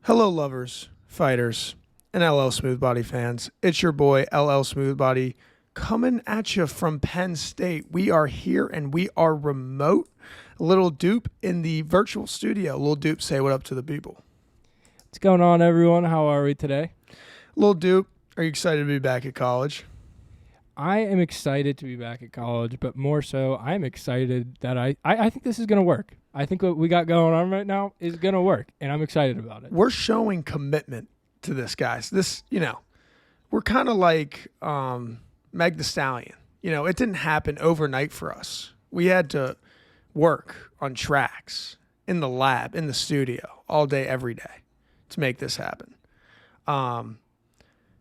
Hello, lovers, fighters, and LLSmoothBody fans. It's your boy, LLSmoothBody, coming at you from Penn State. We are here and we are remote. Lil Doop in the virtual studio. Lil Doop, say what up to the people. What's going on, everyone? How are we today? Lil Doop, are you excited to be back at college? I am excited to be back at college, but more so, I'm excited that I think this is going to work. I think what we got going on right now is going to work, and I'm excited about it. We're showing commitment to this, guys. We're kind of like Meg the Stallion. It didn't happen overnight for us. We had to work on tracks, in the lab, in the studio, all day, every day to make this happen.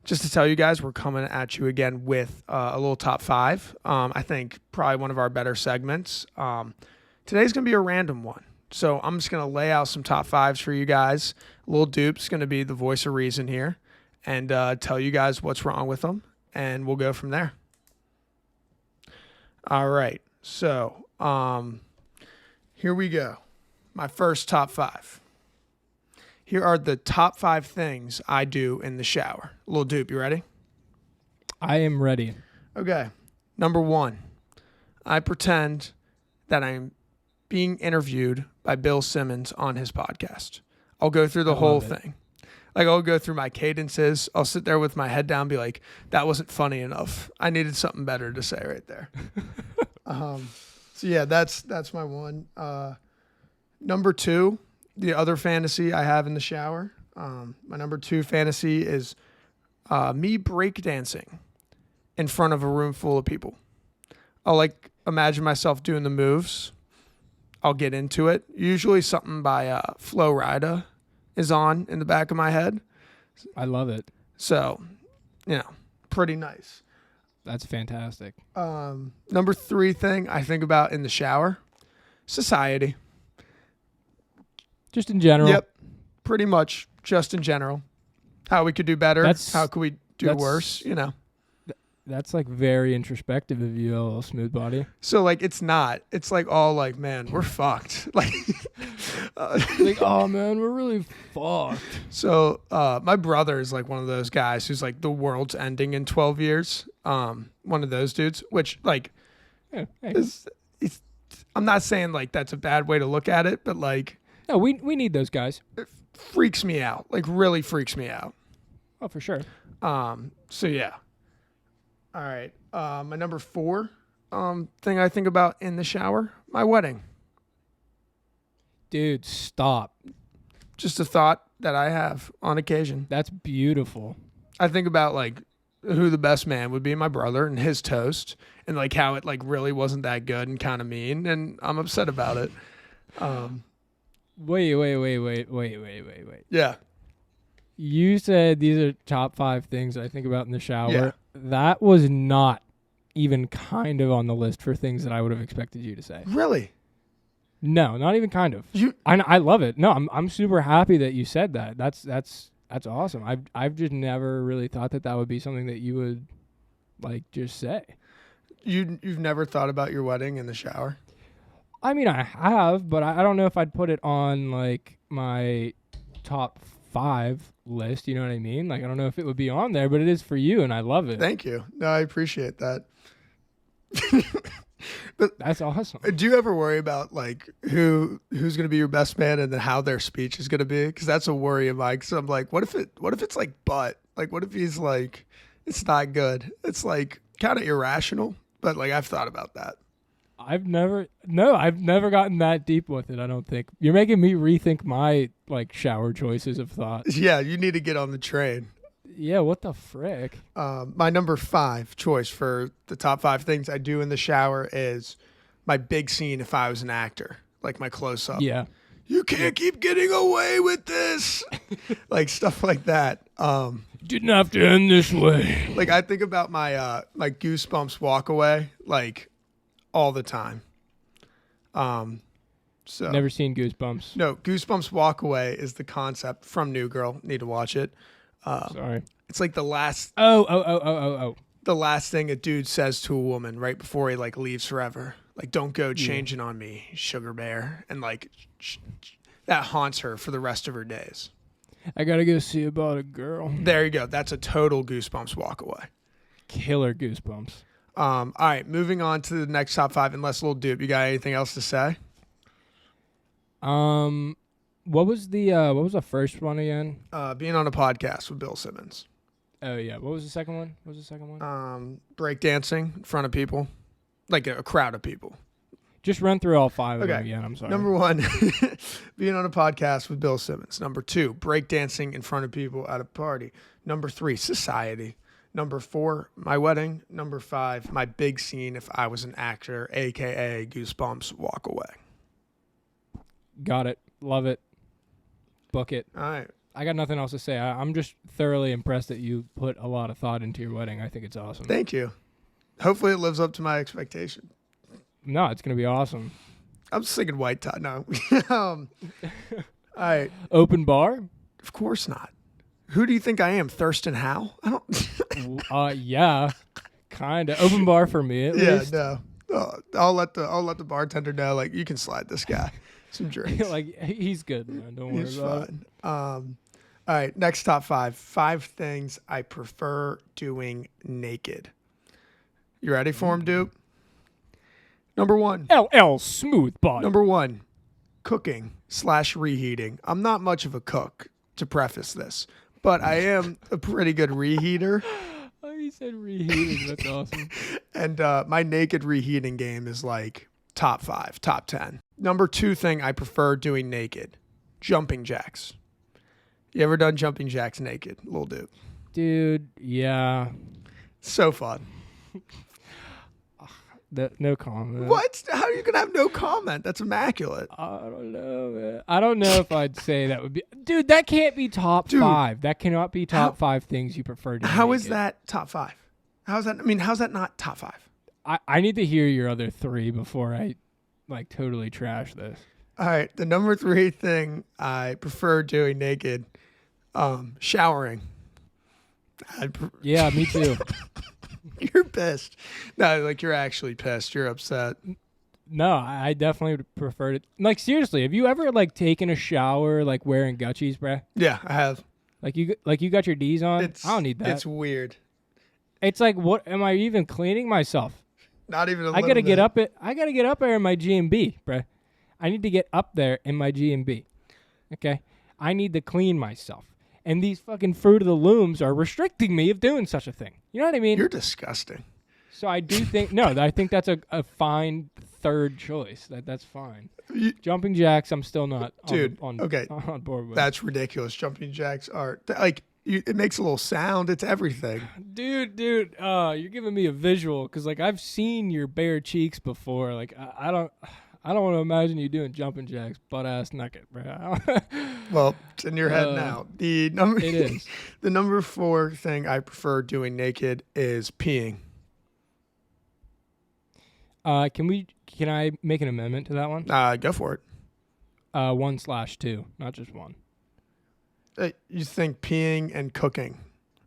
Just to tell you guys, we're coming at you again with a little top five. I think probably one of our better segments. Today's going to be a random one. So I'm just going to lay out some top fives for you guys. Lil Doop's going to be the voice of reason here and tell you guys what's wrong with them, and we'll go from there. All right. So here we go. My first top five. Here are the top 5 things I do in the shower. Lil Doop, you ready? I am ready. Okay. Number 1, I pretend that I'm being interviewed by Bill Simmons on his podcast. I'll go through the whole thing. Like, I'll go through my cadences. I'll sit there with my head down and be like, that wasn't funny enough. I needed something better to say right there. So, yeah, that's my one. Number 2, the other fantasy I have in the shower. My number 2 fantasy is me breakdancing in front of a room full of people. I'll imagine myself doing the moves. I'll get into it. Usually something by Flo Rida is on in the back of my head. I love it. So, pretty nice. That's fantastic. Number 3 thing I think about in the shower, society. Just in general. Yep. Pretty much just in general. How we could do better. How could we do worse, That's very introspective of you, LLSmoothBody. So it's not. It's all man, we're fucked. Oh man, we're really fucked. So my brother is one of those guys who's the world's ending in 12 years. One of those dudes, which I'm not saying that's a bad way to look at it, but no, we need those guys. It freaks me out. Really freaks me out. Oh, for sure. So yeah. All right. My number 4 thing I think about in the shower, my wedding. Dude, stop. Just a thought that I have on occasion. That's beautiful. I think about who the best man would be, my brother, and his toast, and how it really wasn't that good and kind of mean, and I'm upset about it. Wait. Yeah. You said these are top 5 things I think about in the shower. Yeah. That was not even kind of on the list for things that I would have expected you to say. Really? No, not even kind of. I love it. No, I'm super happy that you said that. That's awesome. I've just never really thought that would be something that you would just say. You've never thought about your wedding in the shower? I mean, I have, but I don't know if I'd put it on my top 5 list. You know what I mean? I don't know if it would be on there, but it is for you, and I love it. Thank you. No, I appreciate that. But that's awesome. Do you ever worry about who's going to be your best man and then how their speech is going to be? Because that's a worry of mine. Because I'm what if it's butt? What if he's it's not good? It's kind of irrational, but I've thought about that. I've never gotten that deep with it. I don't think. You're making me rethink my shower choices of thought. Yeah, you need to get on the train. Yeah, what the frick? My number 5 choice for the top 5 things I do in the shower is my big scene if I was an actor, my close up. Yeah. You can't keep getting away with this. Stuff like that. Didn't have to end this way. I think about my my Goosebumps walk away all the time. So never seen Goosebumps. No, Goosebumps walk away is the concept from New Girl. Need to watch it. Sorry. It's the last. Oh. The last thing a dude says to a woman right before he leaves forever. Don't go changing on me, sugar bear, and that haunts her for the rest of her days. I gotta go see about a girl. There you go. That's a total goosebumps walk away. Killer goosebumps. All right, moving on to the next top 5. Unless Lil Doop, you got anything else to say? What was the first one again? Being on a podcast with Bill Simmons. Oh yeah. What was the second one? Breakdancing in front of people, like a crowd of people. Just run through all 5 of them again. I'm sorry. Number 1, being on a podcast with Bill Simmons. Number 2, breakdancing in front of people at a party. Number 3, society. Number 4, my wedding. Number 5, my big scene if I was an actor, a.k.a. Goosebumps Walk Away. Got it. Love it. Book it. All right. I got nothing else to say. I'm just thoroughly impressed that you put a lot of thought into your wedding. I think it's awesome. Thank you. Hopefully it lives up to my expectation. No, it's going to be awesome. I'm just thinking white tie. No. All right. Open bar? Of course not. Who do you think I am? Thurston Howe? I don't. Yeah, kind of. Open bar for me at least. Yeah, no. I'll let the bartender know. Like, you can slide this guy some drinks. Like, he's good, man. Don't worry about it. All right. Next top 5. 5 things I prefer doing naked. You ready for him, Dupe? Number 1. LLSmoothBody. Number 1. Cooking / reheating. I'm not much of a cook, to preface this, but I am a pretty good reheater. Oh, he said reheating. That's awesome. And my naked reheating game is like top 5, top 10. Number 2 thing I prefer doing naked, jumping jacks. You ever done jumping jacks naked, Lil Doop? Dude, yeah. So fun. No comment. What? How are you going to have no comment? That's immaculate. I don't know, man. I don't know if I'd say that would be... Dude, that can't be top 5. That cannot be top 5 things you prefer to do. How is that top 5? How's that? I mean, how's that not top 5? I need to hear your other 3 before I, like, totally trash this. All right. The number 3 thing I prefer doing naked, showering. Yeah, me too. You're pissed. No, like, you're actually pissed. You're upset. No, I definitely would prefer to. Like, seriously, have you ever, like, taken a shower, like, wearing Gucci's, bruh? Yeah, I have. Like you got your D's on? I don't need that. It's weird. It's like, what am I even cleaning myself? Not even a little I gotta bit. get up there in my G&B, bruh. I need to get up there in my G&B. Okay? I need to clean myself. And these fucking Fruit of the Looms are restricting me of doing such a thing. You know what I mean? You're disgusting. So I do think, I think that's a fine third choice. That's fine. Jumping jacks, I'm still not on board with. That's ridiculous. Jumping jacks are, like, it makes a little sound. It's everything. Dude, you're giving me a visual because, like, I've seen your bare cheeks before. Like, I don't want to imagine you doing jumping jacks butt ass naked, bro. Well, it's in your head now. It is. The number 4 thing I prefer doing naked is peeing. Can I make an amendment to that one? Go for it. 1/2, not just 1. You think peeing and cooking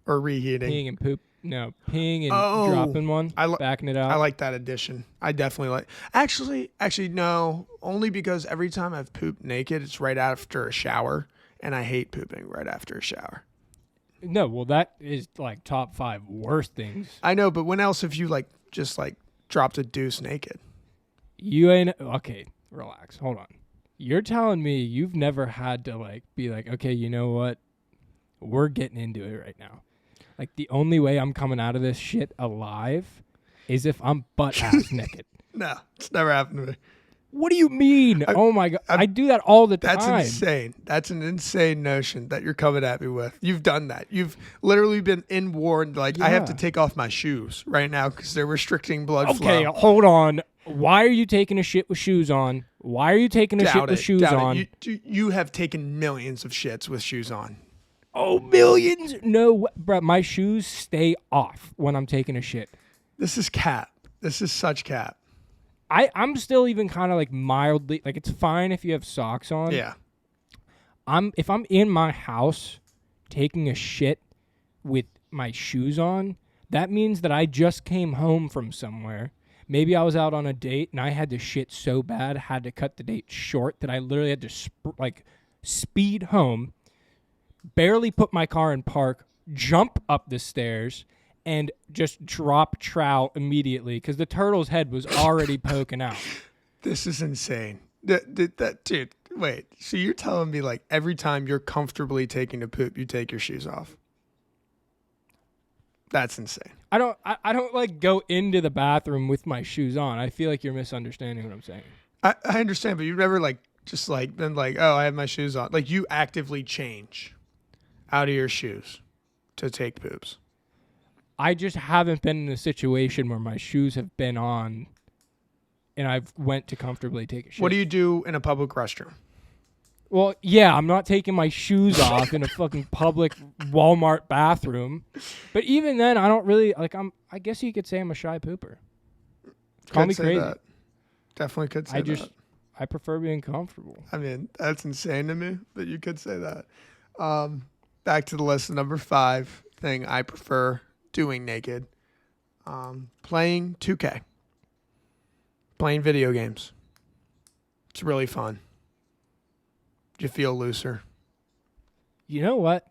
or reheating? Peeing and poop. No, peeing and dropping one, backing it out. I like that addition. I definitely like. Actually, no. Only because every time I've pooped naked, it's right after a shower, and I hate pooping right after a shower. No, well, that is like top 5 worst things. I know, but when else have you just dropped a deuce naked? You ain't okay. Relax. Hold on. You're telling me you've never had to be like, okay, you know what? We're getting into it right now. Like, the only way I'm coming out of this shit alive is if I'm butt ass naked. No, it's never happened to me. What do you mean? Oh my God. I do that all the time. That's insane. That's an insane notion that you're coming at me with. You've done that. You've literally been warned. I have to take off my shoes right now because they're restricting blood flow. Okay, hold on. Why are you taking a shit with shoes on? Why are you taking a shit with shoes on? You have taken millions of shits with shoes on. Oh, millions? No, bro. My shoes stay off when I'm taking a shit. This is cap. This is such cap. I'm still even kind of mildly, it's fine if you have socks on. Yeah. If I'm in my house taking a shit with my shoes on, that means that I just came home from somewhere. Maybe I was out on a date and I had to shit so bad, had to cut the date short that I literally had to speed home, barely put my car in park, jump up the stairs, and just drop trout immediately because the turtle's head was already poking out. This is insane. Dude, wait. So you're telling me like every time you're comfortably taking a poop, you take your shoes off? That's insane. I don't like go into the bathroom with my shoes on. I feel like you're misunderstanding what I'm saying. I understand, but you've never like just like been like, oh, I have my shoes on. Like you actively change out of your shoes to take poops. I just haven't been in a situation where my shoes have been on and I've went to comfortably take a shit. What do you do in a public restroom? Well, yeah, I'm not taking my shoes off in a fucking public Walmart bathroom. But even then, I don't really like I guess you could say I'm a shy pooper. Call me crazy. That. Definitely could say that. I prefer being comfortable. I mean, that's insane to me, but you could say that. Back to the list, number 5 thing I prefer doing naked. Playing 2K. Playing video games. It's really fun. You feel looser. You know what?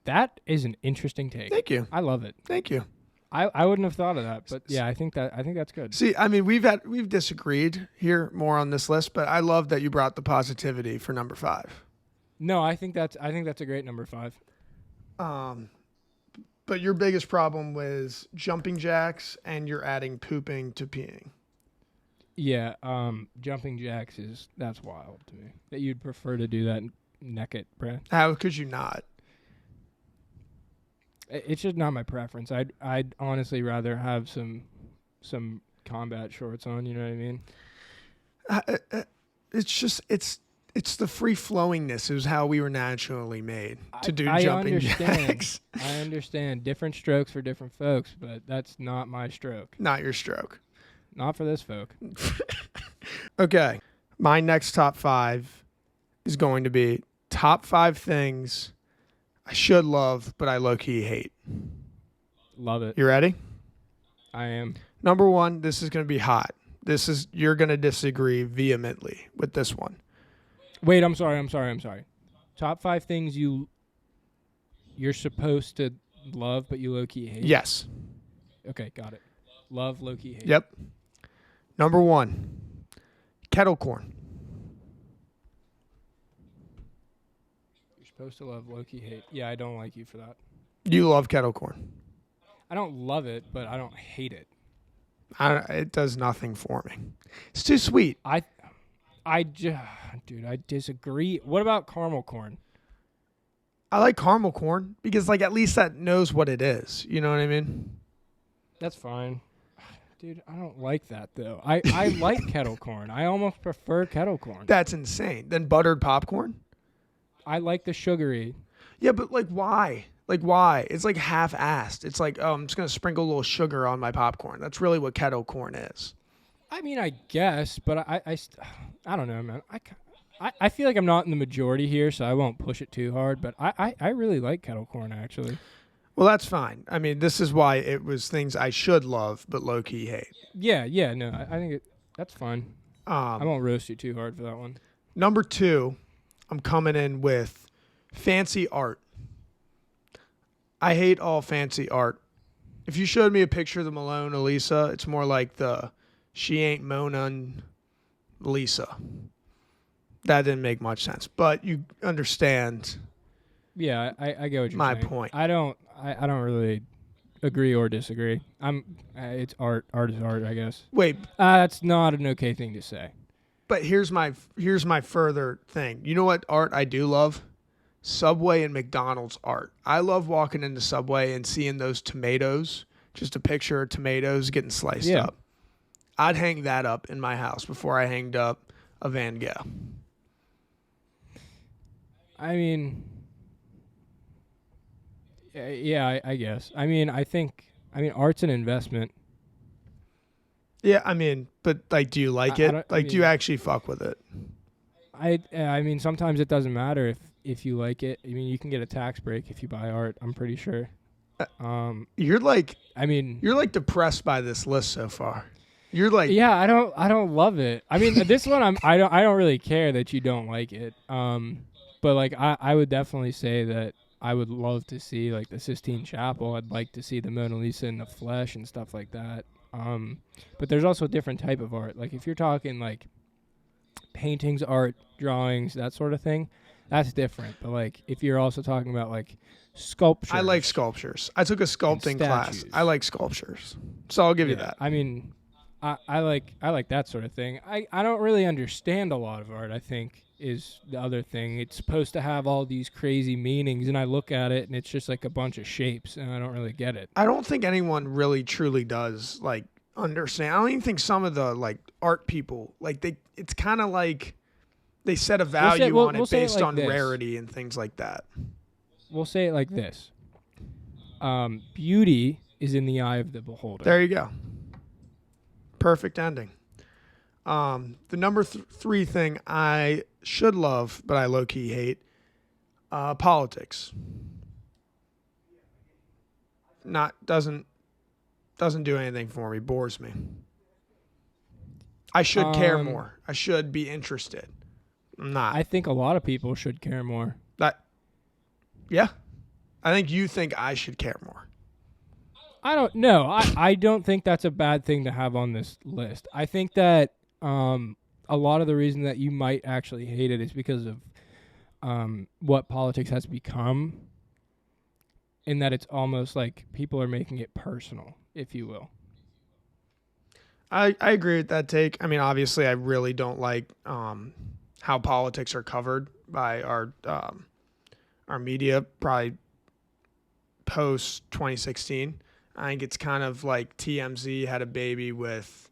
That is an interesting take. Thank you. I love it. Thank you. I wouldn't have thought of that, but yeah, I think that's good. See, I mean, we've disagreed here more on this list, but I love that you brought the positivity for number 5. No, I think that's a great number 5. But your biggest problem was jumping jacks, and you're adding pooping to peeing. Yeah, jumping jacks that's wild to me. That you'd prefer to do that naked, Brad. How could you not? It's just not my preference. I'd honestly rather have some combat shorts on. You know what I mean? It's the free flowingness is how we were naturally made to do jumping jacks. I understand different strokes for different folks, but that's not my stroke. Not your stroke. Not for this folk. Okay, my next top 5 is going to be top 5 things I should love, but I low-key hate. Love it. You ready? I am. Number 1, this is going to be hot. You're going to disagree vehemently with this one. Wait, I'm sorry. Top 5 things you're supposed to love, but you low-key hate? Yes. Okay, got it. Love, low-key hate. Yep. Number 1, kettle corn. Supposed to love, low-key hate. Yeah, I don't like you for that. You love kettle corn. I don't love it, but I don't hate it. It does nothing for me. It's too sweet. Dude, I disagree. What about caramel corn? I like caramel corn because like at least that knows what it is. You know what I mean? That's fine. Dude, I don't like that though. I like kettle corn. I almost prefer kettle corn. That's insane. Then buttered popcorn? I like the sugary. Yeah, but like why? Like why? It's like half-assed. It's like, oh, I'm just going to sprinkle a little sugar on my popcorn. That's really what kettle corn is. I mean, I guess, but I don't know, man. I feel like I'm not in the majority here, so I won't push it too hard, but I really like kettle corn, actually. Well, that's fine. I mean, this is why it was things I should love, but low-key hate. Yeah, no, I think that's fine. I won't roast you too hard for that one. Number 2, I'm coming in with fancy art. I hate all fancy art. If you showed me a picture of the Mona Lisa, it's more like the she ain't Mona Lisa. That didn't make much sense, but you understand. Yeah, I get what you're saying. My saying. point. I don't really agree or disagree. It's art. Art is art, I guess. Wait, that's not an okay thing to say. But here's my further thing. You know what art I do love? Subway and McDonald's art. I love walking into Subway and seeing those tomatoes, just a picture of tomatoes getting sliced up. I'd hang that up in my house before I hanged up a Van Gogh. I mean, yeah, I guess. I mean, art's an investment. Yeah, I mean, but like, do you like it? Do you actually fuck with it? I mean, sometimes it doesn't matter if you like it. I mean, you can get a tax break if you buy art. I'm pretty sure. You're like depressed by this list so far. You're like, yeah, I don't love it. I mean, this one I don't really care that you don't like it. But But like I would definitely say that I would love to see like the Sistine Chapel. I'd like to see the Mona Lisa in the flesh and stuff like that. But there's also a different type of art. Like if you're talking like paintings, art, drawings, that sort of thing, that's different. But like if you're also talking about like sculptures. I like sculptures. I took a sculpting class. statues. I like sculptures. So I'll give you that. I mean, I like that sort of thing. I don't really understand a lot of art, I think, is the other thing. It's supposed to have all these crazy meanings, and I look at it, and it's just like a bunch of shapes, and I don't really get it. I don't think anyone really truly does like understand. I don't even think some of the like art people like it's kind of like they set a value on it based on rarity and things like that. We'll say it like this. Beauty is in the eye of the beholder. There you go. Perfect ending. The number 3 thing I should love, but I low-key hate, politics. Doesn't do anything for me. Bores me. I should care more. I should be interested. I'm not. I think a lot of people should care more. Yeah. I think you think I should care more. I don't know. I don't think that's a bad thing to have on this list. I think that a lot of the reason that you might actually hate it is because of what politics has become, in that it's almost like people are making it personal, if you will. I agree with that take. I mean, obviously, I really don't like how politics are covered by our media, probably post 2016. I think it's kind of like TMZ had a baby with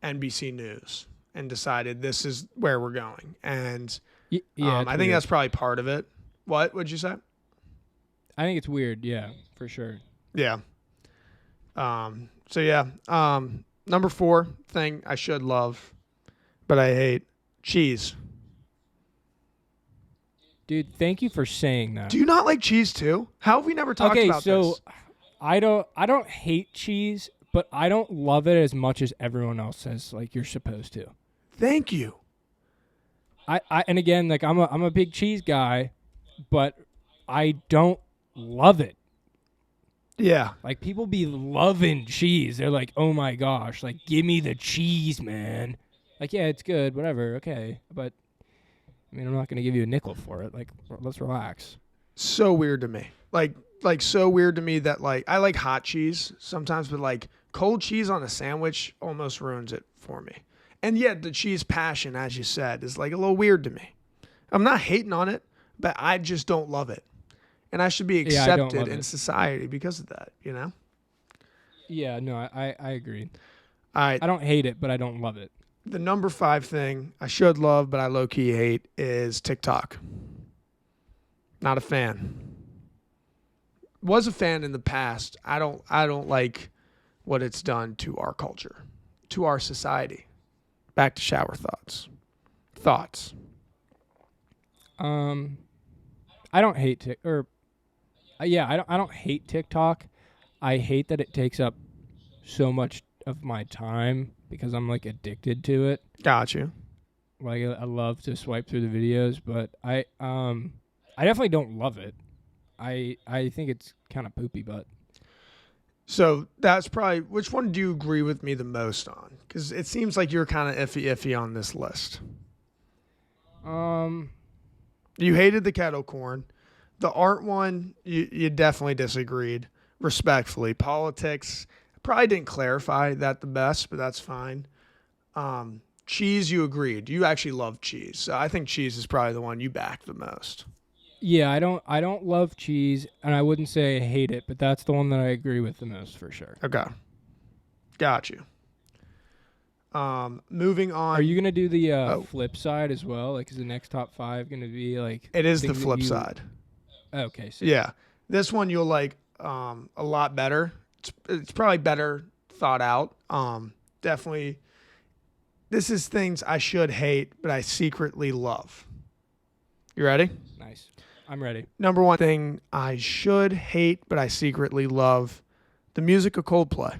NBC News and decided this is where we're going. And I think that's probably part of it. What would you say? I think it's weird. Yeah, for sure. Yeah. So yeah. Number 4 thing I should love, but I hate, cheese. Dude, thank you for saying that. Do you not like cheese too? How have we never talked about this? Okay, so I don't hate cheese, but I don't love it as much as everyone else says like you're supposed to. Thank you. And again, like I'm a big cheese guy, but I don't love it. Yeah. Like people be loving cheese. They're like, "Oh my gosh, like give me the cheese, man." Like, yeah, it's good, whatever, okay, but I mean, I'm not going to give you a nickel for it. Like, let's relax. So weird to me. Like so weird to me that like I like hot cheese sometimes, but like cold cheese on a sandwich almost ruins it for me. And yet the cheese passion, as you said, is like a little weird to me. I'm not hating on it, but I just don't love it. And I should be accepted in society because of that, you know? Yeah, no, I agree. All right. I don't hate it, but I don't love it. The number 5 thing I should love, but I low-key hate is TikTok. Not a fan. Was a fan in the past. I don't like what it's done to our culture, to our society. Back to shower thoughts. I don't hate I don't hate TikTok. I hate that it takes up so much of my time because I'm like addicted to it. Got you. Like I love to swipe through the videos, but I definitely don't love it. I think it's kind of poopy, but so that's probably, which one do you agree with me the most on? Because it seems like you're kind of iffy on this list. You hated the kettle corn. The art one, you definitely disagreed, respectfully. Politics, probably didn't clarify that the best, but that's fine. Cheese, you agreed. You actually love cheese. So I think cheese is probably the one you back the most. Yeah, I don't love cheese, and I wouldn't say I hate it, but that's the one that I agree with the most for sure. Okay. Got you. Moving on. Are you going to do the flip side as well? Like, is the next top 5 going to be like... It is the flip side. Okay. So yeah. This one you'll like a lot better. It's probably better thought out. Definitely. This is things I should hate, but I secretly love. You ready? Nice. I'm ready. Number 1 thing I should hate, but I secretly love, the music of Coldplay.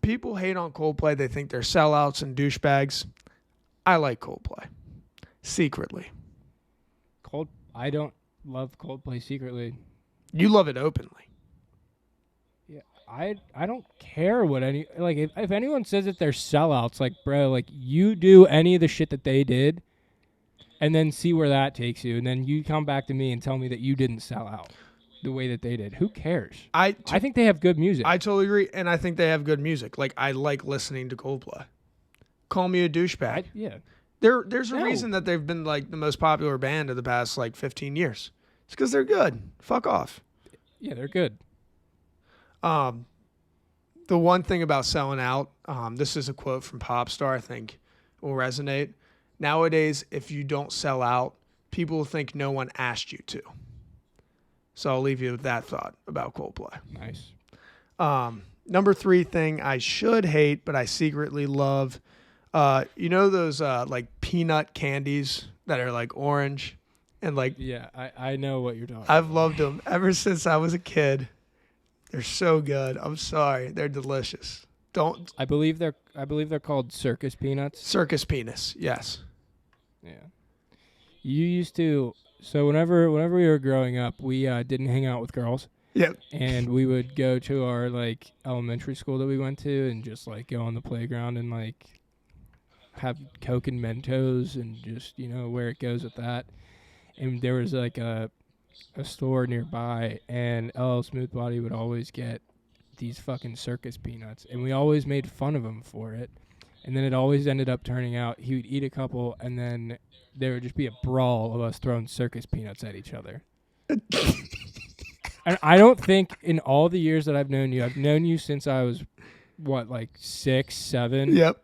People hate on Coldplay. They think they're sellouts and douchebags. I like Coldplay. secretly? I don't love Coldplay secretly. You love it openly. Yeah, I don't care what if anyone says that they're sellouts, like, bro, like, you do any of the shit that they did, and then see where that takes you, and then you come back to me and tell me that you didn't sell out the way that they did. Who cares? I think they have good music. I totally agree, and I think they have good music. Like, I like listening to Coldplay. Call me a douchebag. Yeah. There's a reason that they've been like the most popular band of the past like 15 years. It's because they're good. Fuck off. Yeah, they're good. The one thing about selling out, this is a quote from Popstar, I think will resonate. Nowadays, if you don't sell out, people will think no one asked you to. So I'll leave you with that thought about Coldplay. Nice. Number 3 thing I should hate, but I secretly love. You know those like peanut candies that are like orange and like. Yeah, I know what you're talking about. I've loved them ever since I was a kid. They're so good. I'm sorry, they're delicious. Don't. I believe they're called circus peanuts. Circus penis, yes. Yeah. You used to. So whenever we were growing up, we didn't hang out with girls. Yep. And we would go to our like elementary school that we went to and just like go on the playground and like have Coke and Mentos and just, where it goes with that. And there was like a store nearby, and LLSmoothBody would always get these fucking circus peanuts, and we always made fun of him for it. And then it always ended up turning out he would eat a couple, and then there would just be a brawl of us throwing circus peanuts at each other. And I don't think in all the years that I've known you since I was, like 6, 7? Yep.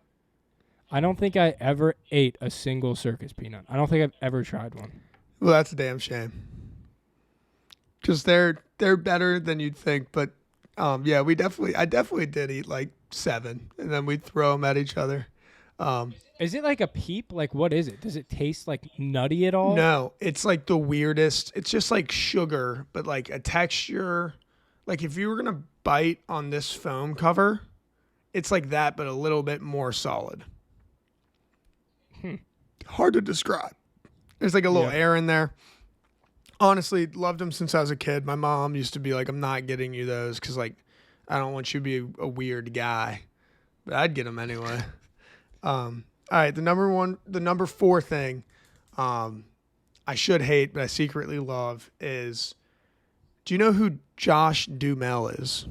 I don't think I ever ate a single circus peanut. I don't think I've ever tried one. Well, that's a damn shame. Because they're better than you'd think, but yeah, I definitely did eat like 7, and then we'd throw them at each other. Is it like a Peep? Like, what is it? Does it taste like nutty at all? No, it's like the weirdest. It's just like sugar, but like a texture. Like if you were gonna bite on this foam cover, it's like that, but a little bit more solid. Hard to describe. There's like a little air in there. Honestly, loved them since I was a kid. My mom used to be like, I'm not getting you those because like I don't want you to be a weird guy. But I'd get them anyway. All right, the number 4 thing I should hate, but I secretly love is, do you know who Josh Duhamel is?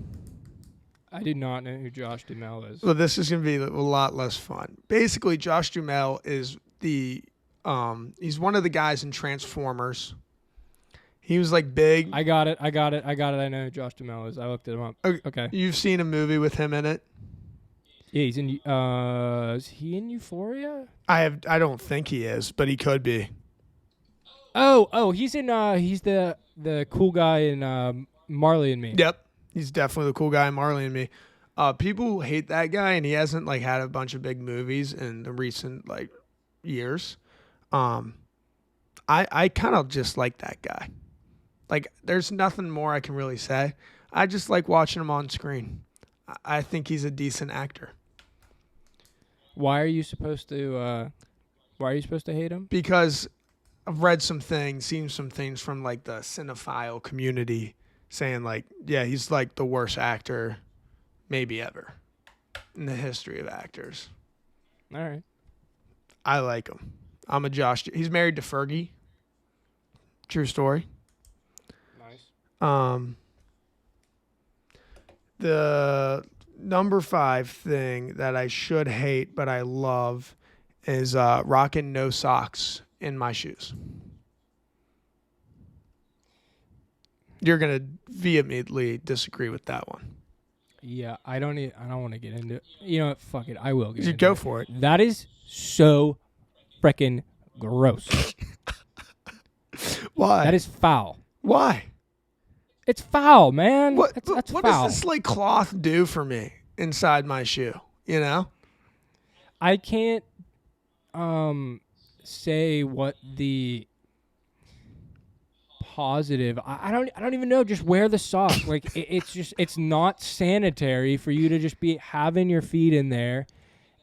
I did not know who Josh Duhamel is. Well, this is going to be a lot less fun. Basically, Josh Duhamel is he's one of the guys in Transformers. He was like big. I got it. I know who Josh Duhamel is. I looked him up. Okay. You've seen a movie with him in it? Yeah, he's in. Is he in Euphoria? I don't think he is, but he could be. Oh, he's in. He's the cool guy in Marley and Me. Yep, he's definitely the cool guy in Marley and Me. People hate that guy, and he hasn't like had a bunch of big movies in the recent like years. I kind of just like that guy. Like, there's nothing more I can really say. I just like watching him on screen. I think he's a decent actor. Why are you supposed to hate him? Because I've read some things, seen some things from like the cinephile community saying like, yeah, he's like the worst actor maybe ever in the history of actors. All right. I like him. I'm a Josh. He's married to Fergie. True story. Nice. The number 5 thing that I should hate but I love is rocking no socks in my shoes. You're gonna vehemently disagree with that one. Yeah, I don't want to get into it. You know what? Fuck it. I will get into it. Go for it. That is so freaking gross. Why? That is foul. Why? It's foul, man. What That's what foul. does this like cloth do for me inside my shoe? You know? I can't say what the positive. I don't even know. Just wear the sock. Like it's not sanitary for you to just be having your feet in there,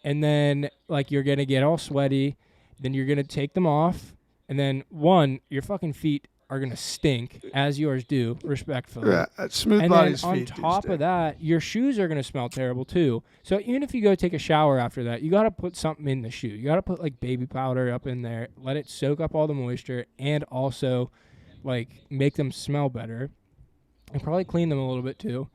and then like you're gonna get all sweaty. then you're gonna take them off, and then one, your fucking feet are gonna stink as yours do, respectfully. Yeah, smooth and body's then on feet top do of that, your shoes are gonna smell terrible too. So even if you go take a shower after that, you gotta put something in the shoe. You gotta put like baby powder up in there, let it soak up all the moisture, and also like make them smell better, and probably clean them a little bit too.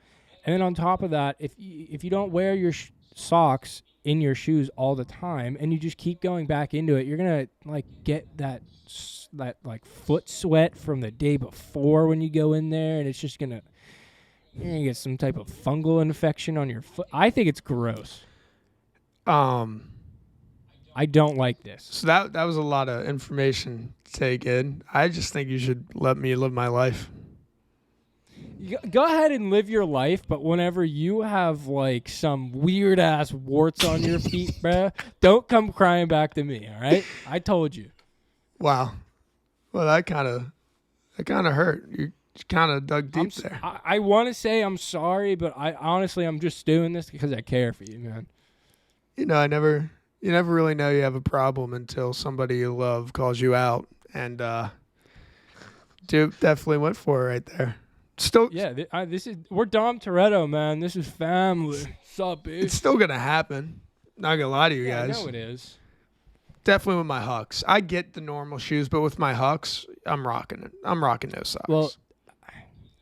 And then on top of that, if you don't wear your socks in your shoes all the time, and you just keep going back into it, you're gonna like get that like foot sweat from the day before when you go in there, and it's just you're gonna get some type of fungal infection on your foot. I think it's gross. I don't like this. So that was a lot of information to take in. I just think you should let me live my life. Go ahead and live your life, but whenever you have like some weird ass warts on your feet, bruh, don't come crying back to me. All right, I told you. Wow. Well, that kind of hurt. You kind of dug deep there. I want to say I'm sorry, but I'm just doing this because I care for you, man. You know, you never really know you have a problem until somebody you love calls you out, and Duke definitely went for it right there. Still, yeah. We're Dom Toretto, man. This is family. Sup, bitch? It's still gonna happen. Not gonna lie to you guys. I know it is. Definitely with my Hucks. I get the normal shoes, but with my Hucks, I'm rocking it. I'm rocking no socks. Well,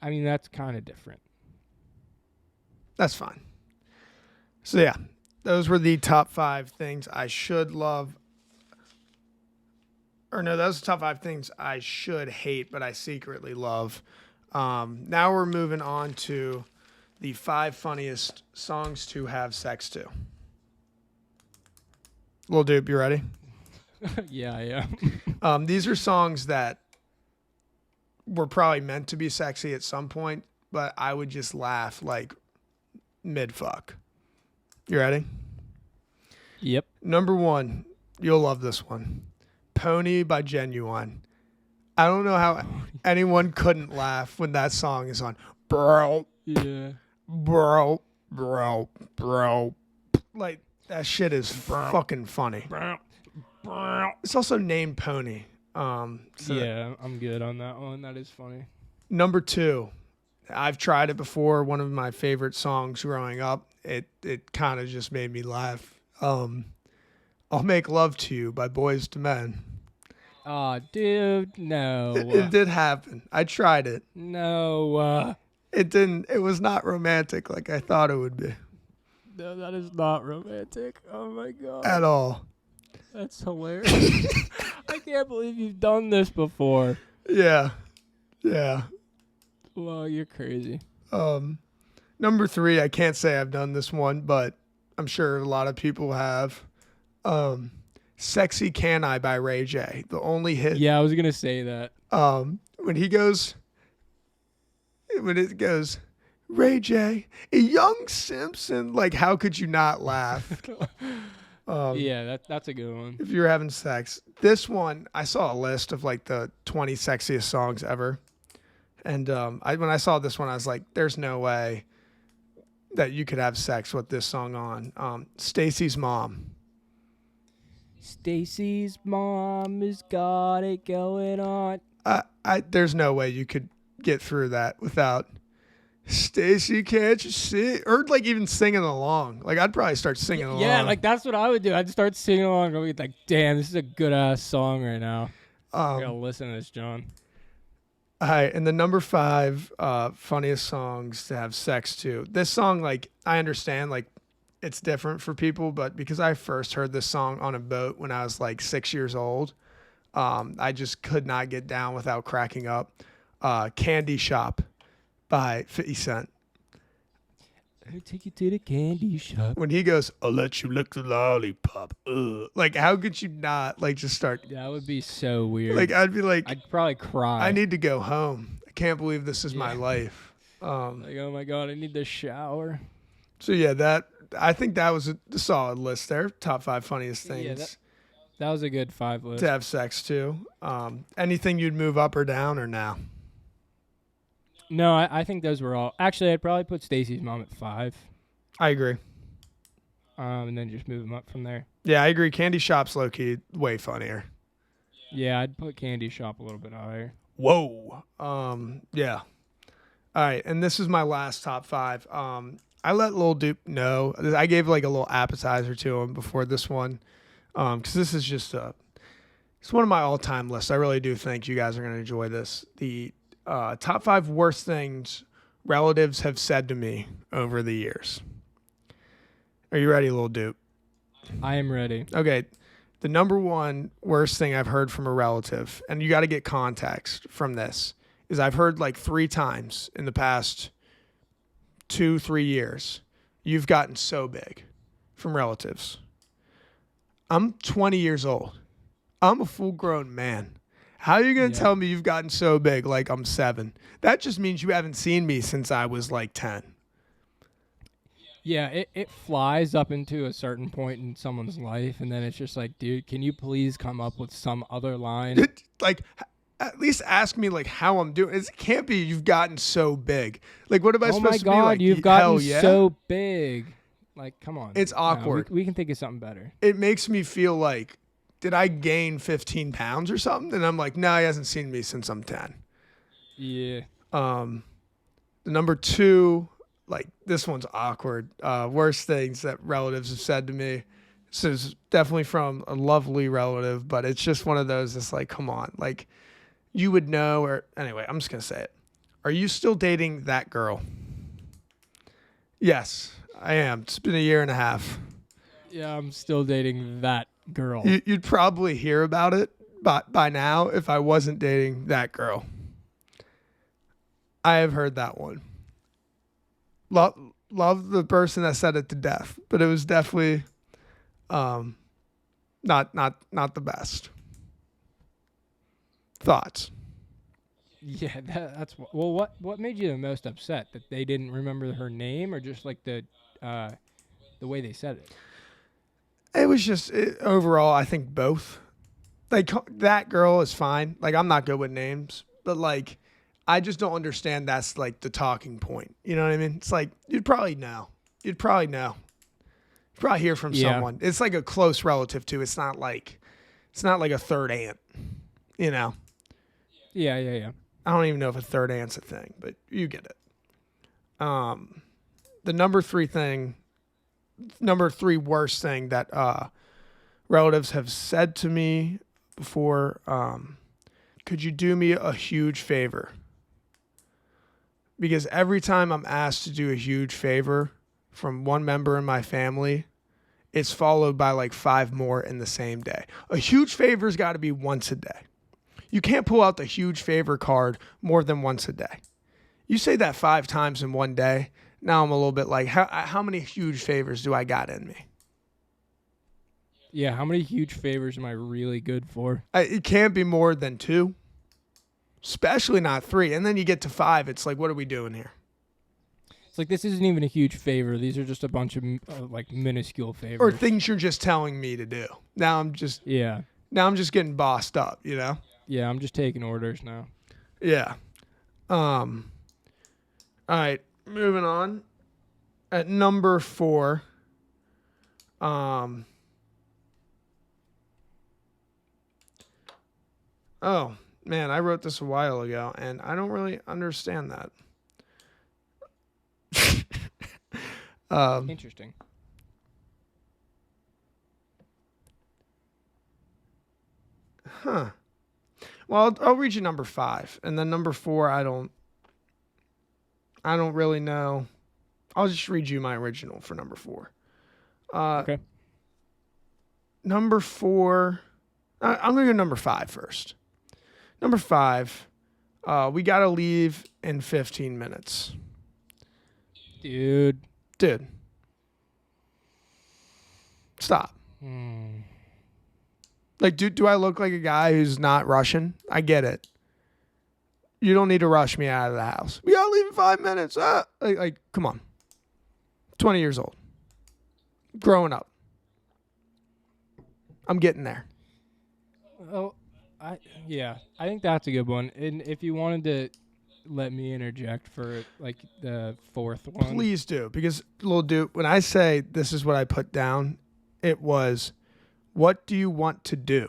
I mean, that's kind of different. That's fine. So, yeah, those were the top 5 things I should love. Or no, those are the top 5 things I should hate, but I secretly love. Now we're moving on to the 5 funniest songs to have sex to. Lil Doop, you ready? Yeah, yeah. These are songs that were probably meant to be sexy at some point, but I would just laugh like mid-fuck. You ready? Yep. Number 1, you'll love this one. Pony by Genuine. I don't know how anyone couldn't laugh when that song is on. Bro. Yeah. Bro. Like, that shit is fucking funny. It's also named Pony. Yeah, I'm good on that one. That is funny. Number 2, I've tried it before. One of my favorite songs growing up. It kind of just made me laugh. I'll Make Love to You by Boyz II Men. Oh, dude, no. It did happen. I tried it. No. It didn't. It was not romantic like I thought it would be. No, that is not romantic. Oh, my God. At all. That's hilarious. I can't believe you've done this before. Yeah. Well, you're crazy. Number 3, I can't say I've done this one, but I'm sure a lot of people have. Sexy Can I by Ray J. The only hit. Yeah, I was going to say that. When it goes, Ray J, a young Simpson, like, how could you not laugh? Yeah, that's a good one. If you're having sex. This one, I saw a list of like the 20 sexiest songs ever. And when I saw this one, I was like, there's no way that you could have sex with this song on. Stacy's Mom. Stacy's mom has got it going on. There's no way you could get through that without Stacy, can't you see? Or like even singing along. Like I'd probably start singing along. Yeah, like that's what I would do. I'd start singing along. I'd be like, damn, this is a good ass song right now. I gotta listen to this, John. All right, and the number 5 funniest songs to have sex to. This song, like, I understand, like, it's different for people, but because I first heard this song on a boat when I was like 6 years old, I just could not get down without cracking up. Candy Shop by 50 Cent. I'll take you to the candy shop. When he goes, I'll let you lick the lollipop. Ugh. Like, how could you not, like, just start? That would be so weird. Like, I'd be like, I'd probably cry. I need to go home. I can't believe this is my life. Like, oh my God, I need to shower. So, yeah, I think that was a solid list there. Top 5 funniest things. Yeah, that was a good 5 list. To have sex to. Anything you'd move up or down or now? No, I think those were all. Actually, I'd probably put Stacy's mom at 5. I agree. and then just move them up from there. Yeah, I agree. Candy Shop's low-key way funnier. Yeah, I'd put Candy Shop a little bit higher. Whoa. Yeah. All right, and this is my last top 5. I let Lil Doop know. I gave like a little appetizer to him before this one, because this is just it's one of my all-time lists. I really do think you guys are going to enjoy this. The top 5 worst things relatives have said to me over the years. Are you ready, Lil Doop? I am ready. Okay. The number one worst thing I've heard from a relative, and you got to get context from this, is I've heard like 3 times in the past 2-3 years, you've gotten so big from relatives. I'm 20 years old. I'm a full-grown man. How are you going to tell me you've gotten so big like I'm 7? That just means you haven't seen me since I was like 10. Yeah, it flies up into a certain point in someone's life, and then it's just like, dude, can you please come up with some other line? Like, at least ask me like how I'm doing. It can't be you've gotten so big. Like, what am I supposed to be like? Oh my God, you've gotten so big. Like, come on. It's awkward. No, we can think of something better. It makes me feel like, did I gain 15 pounds or something? And I'm like, no, he hasn't seen me since I'm 10. Yeah. The number 2, like, this one's awkward. Worst things that relatives have said to me. This is definitely from a lovely relative, but it's just one of those that's like, come on. Like, you would know, or anyway, I'm just going to say it. Are you still dating that girl? Yes, I am. It's been a year and a half. Yeah, I'm still dating that girl. You'd probably hear about it by now if I wasn't dating that girl. I have heard that one. Love the person that said it to death, but it was definitely not the best. Thoughts? Yeah, that's well. What made you the most upset? That they didn't remember her name, or just like the way they said it? It was just overall. I think both. Like, that girl is fine. Like, I'm not good with names, but like, I just don't understand. That's like the talking point. You know what I mean? It's like you'd probably know. You'd probably hear from someone. It's like a close relative too. It's not like a third aunt. You know? Yeah. I don't even know if a third aunt's a thing, but you get it. The number 3 worst thing that relatives have said to me before, could you do me a huge favor? Because every time I'm asked to do a huge favor from one member in my family, it's followed by like 5 more in the same day. A huge favor's got to be once a day. You can't pull out the huge favor card more than once a day. You say that 5 times in one day, now I'm a little bit like, how many huge favors do I got in me? Yeah, how many huge favors am I really good for? It can't be more than 2, especially not 3. And then you get to 5, it's like, what are we doing here? It's like, this isn't even a huge favor. These are just a bunch of like minuscule favors. Or things you're just telling me to do. Now I'm just getting bossed up, you know? Yeah, I'm just taking orders now. Yeah. All right, moving on. At number 4, oh man, I wrote this a while ago, and I don't really understand that. Interesting. Huh. Well, I'll read you number 5, and then number 4, I don't really know. I'll just read you my original for number 4. Okay. Number 4, I'm going to go number 5 first. Number 5, we got to leave in 15 minutes. Dude. Stop. Like, do I look like a guy who's not rushing? I get it. You don't need to rush me out of the house. We got to leave in 5 minutes. Like, come on. 20 years old. Growing up. I'm getting there. Oh, I think that's a good one. And if you wanted to let me interject for like the fourth one? Please do, because Lil Doop, when I say this is what I put down, it was, what do you want to do?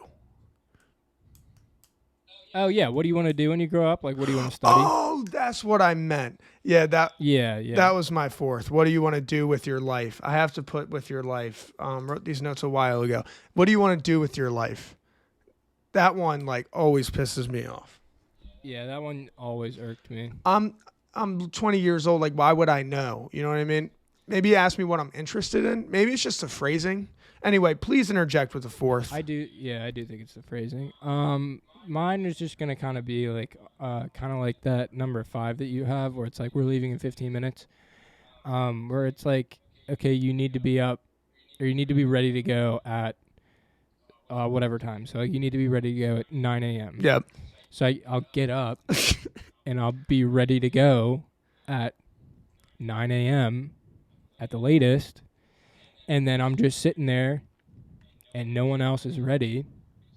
Oh yeah, what do you want to do when you grow up? Like, what do you want to study? Oh, that's what I meant. Yeah, that was my fourth. What do you want to do with your life? I have to put with your life. Wrote these notes a while ago. What do you want to do with your life? That one like always pisses me off. Yeah, that one always irked me. I'm 20 years old. Like, why would I know? You know what I mean? Maybe ask me what I'm interested in. Maybe it's just the phrasing. Anyway, please interject with the fourth. I do think it's the phrasing. Mine is just gonna kind of be like, kind of like that number 5 that you have, where it's like we're leaving in 15 minutes. Where it's like, okay, you need to be up, or you need to be ready to go at whatever time. So like, you need to be ready to go at 9 a.m. Yep. So I'll get up and I'll be ready to go at 9 a.m. at the latest, and then I'm just sitting there, and no one else is ready.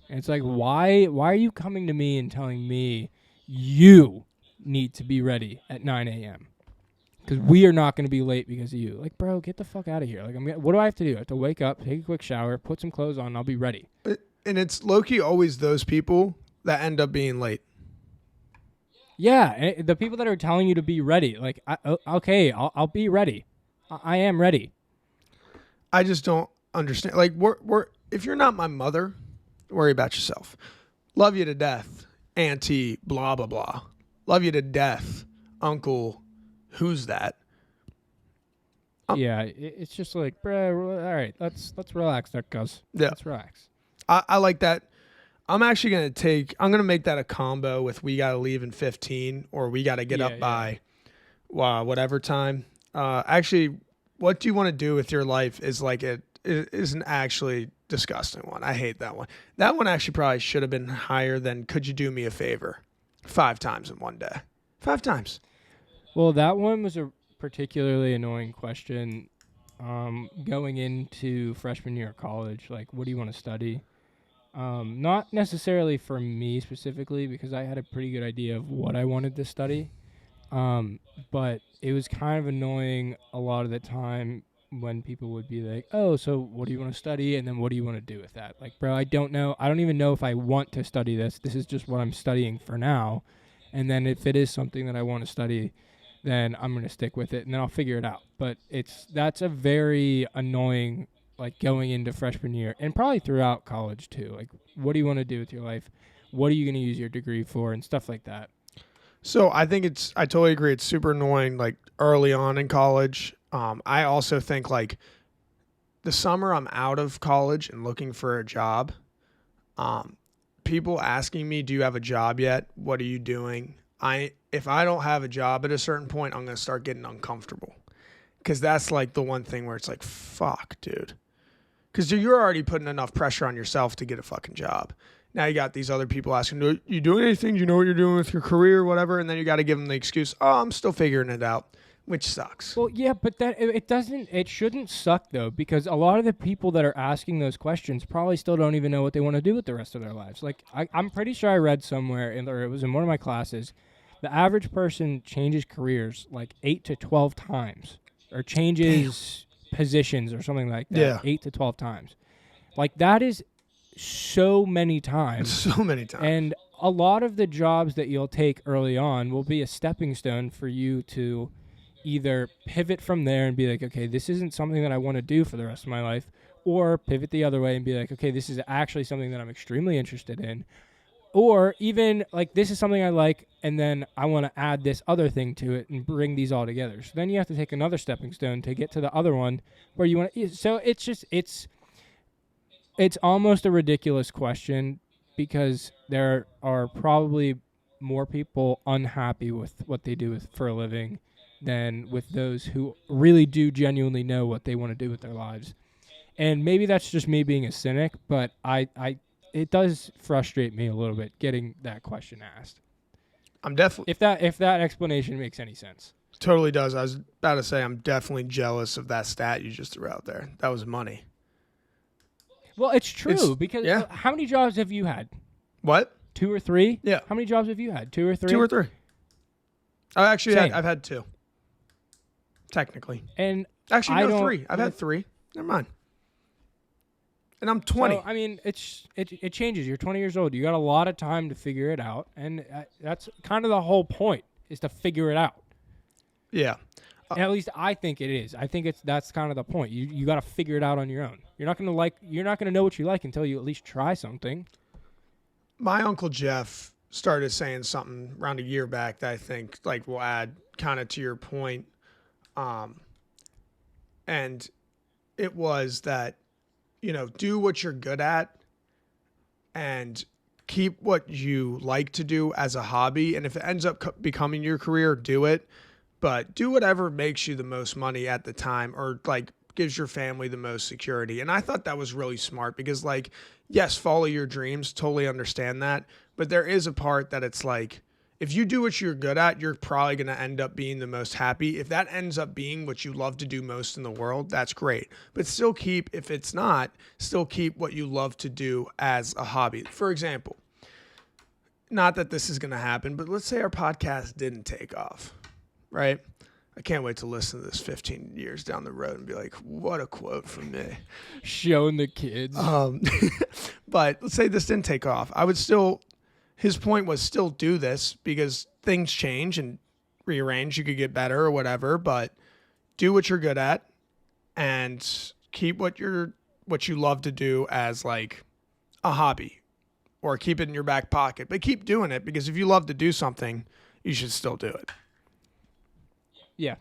And it's like, why are you coming to me and telling me you need to be ready at 9 a.m.? Because we are not going to be late because of you. Like, bro, get the fuck out of here. Like, what do I have to do? I have to wake up, take a quick shower, put some clothes on, and I'll be ready. And it's low-key always those people that end up being late. Yeah, the people that are telling you to be ready. Like, okay, I'll be ready. I am ready. I just don't understand. Like, we're if you're not my mother, worry about yourself. Love you to death, auntie, blah, blah, blah. Love you to death, uncle, who's that? Yeah, it's just like, bro, all right, let's relax there, cuz. Yeah. Let's relax. I like that. I'm actually going to make that a combo with we got to leave in 15 or we got to get up by whatever time. Actually, what do you want to do with your life is like it is an actually disgusting one. I hate that one. That one actually probably should have been higher than could you do me a favor 5 times in one day. 5 times. Well, that one was a particularly annoying question going into freshman year of college. Like, what do you want to study? Not necessarily for me specifically, because I had a pretty good idea of what I wanted to study. But it was kind of annoying a lot of the time when people would be like, oh, so what do you want to study? And then what do you want to do with that? Like, bro, I don't know. I don't even know if I want to study this. This is just what I'm studying for now. And then if it is something that I want to study, then I'm going to stick with it and then I'll figure it out. But that's a very annoying, like, going into freshman year and probably throughout college too. Like, what do you want to do with your life? What are you going to use your degree for and stuff like that? So I totally agree. It's super annoying, like, early on in college. I also think, like, the summer I'm out of college and looking for a job, people asking me, do you have a job yet? What are you doing? If I don't have a job at a certain point, I'm going to start getting uncomfortable. Because that's, like, the one thing where it's like, fuck, dude. Because you're already putting enough pressure on yourself to get a fucking job. Now you got these other people asking, are you doing anything? Do you know what you're doing with your career or whatever? And then you got to give them the excuse, oh, I'm still figuring it out, which sucks. Well, yeah, but it shouldn't suck, though, because a lot of the people that are asking those questions probably still don't even know what they want to do with the rest of their lives. Like, I'm pretty sure I read somewhere, or it was in one of my classes, the average person changes careers like 8 to 12 times, or changes positions or something like that, 8 to 12 times. Like, that is so many times. So many times. And a lot of the jobs that you'll take early on will be a stepping stone for you to either pivot from there and be like, okay, this isn't something that I want to do for the rest of my life, or pivot the other way and be like, okay, this is actually something that I'm extremely interested in. Or even, like, this is something I like, and then I want to add this other thing to it and bring these all together. So then you have to take another stepping stone to get to the other one where you want to. So it's almost a ridiculous question, because there are probably more people unhappy with what they do for a living than with those who really do genuinely know what they want to do with their lives. And maybe that's just me being a cynic, but it does frustrate me a little bit getting that question asked. I'm definitely... If that explanation makes any sense. Totally does. I was about to say I'm definitely jealous of that stat you just threw out there. That was money. Well, it's true, because how many jobs have you had? What? 2 or 3? Yeah. How many jobs have you had? 2 or 3? 2 or 3. I've had 2. Technically. And actually, no, 3. I've had 3. Never mind. And I'm 20. So, I mean, it changes. You're 20 years old. You got a lot of time to figure it out, and that's kind of the whole point, is to figure it out. Yeah. And at least I think it is. I think that's kind of the point. You got to figure it out on your own. You're not gonna know what you like until you at least try something. My Uncle Jeff started saying something around a year back that I think like will add kind of to your point. And it was that, do what you're good at and keep what you like to do as a hobby. And if it ends up becoming your career, do it. But do whatever makes you the most money at the time, or like gives your family the most security. And I thought that was really smart because, like, yes, follow your dreams. Totally understand that. But there is a part that it's like, if you do what you're good at, you're probably going to end up being the most happy. If that ends up being what you love to do most in the world, that's great. But still if it's not, still keep what you love to do as a hobby. For example, not that this is going to happen, but let's say our podcast didn't take off, right? I can't wait to listen to this 15 years down the road and be like, what a quote from me. Showing the kids. But let's say this didn't take off. I would still... His point was still do this because things change and rearrange. You could get better or whatever, but do what you're good at and keep what you love to do as like a hobby, or keep it in your back pocket. But keep doing it, because if you love to do something, you should still do it. Yeah.